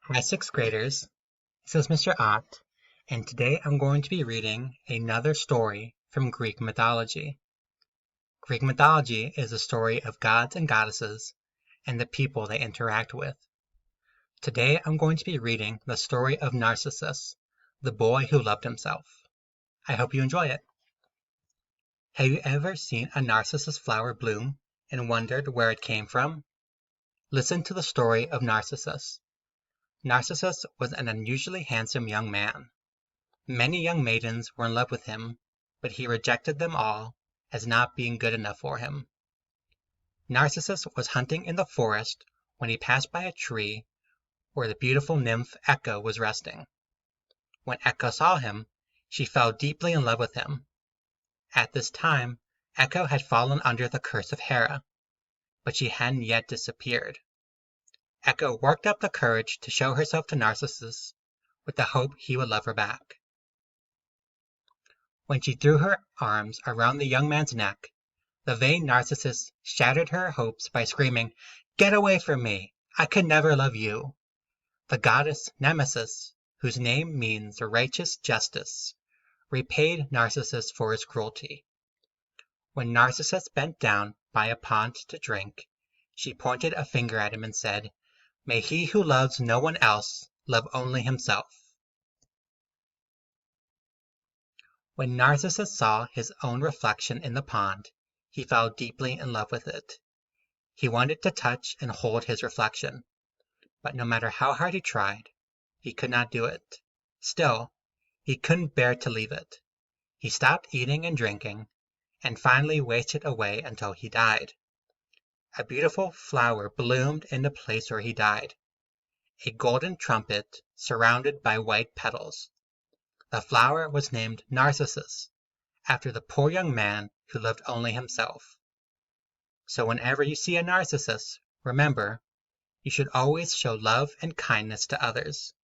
Hi, sixth graders. This is Mr. Ott, and today I'm going to be reading another story from Greek mythology. Greek mythology is a story of gods and goddesses and the people they interact with. Today I'm going to be reading the story of Narcissus, the boy who loved himself. I hope you enjoy it. Have you ever seen a narcissus flower bloom and wondered where it came from? Listen to the story of Narcissus. Narcissus was an unusually handsome young man. Many young maidens were in love with him, but he rejected them all as not being good enough for him. Narcissus was hunting in the forest when he passed by a tree where the beautiful nymph Echo was resting. When Echo saw him, she fell deeply in love with him. At this time, Echo had fallen under the curse of Hera, but she hadn't yet disappeared. Echo worked up the courage to show herself to Narcissus with the hope he would love her back. When she threw her arms around the young man's neck, the vain Narcissus shattered her hopes by screaming, "Get away from me! I could never love you!" The goddess Nemesis, whose name means righteous justice, repaid Narcissus for his cruelty. When Narcissus bent down by a pond to drink, she pointed a finger at him and said, "May he who loves no one else love only himself." When Narcissus saw his own reflection in the pond, he fell deeply in love with it. He wanted to touch and hold his reflection, but no matter how hard he tried, he could not do it. Still, he couldn't bear to leave it. He stopped eating and drinking, and finally wasted away until he died. A beautiful flower bloomed in the place where he died, a golden trumpet surrounded by white petals. The flower was named Narcissus, after the poor young man who loved only himself. So whenever you see a narcissus, remember, you should always show love and kindness to others.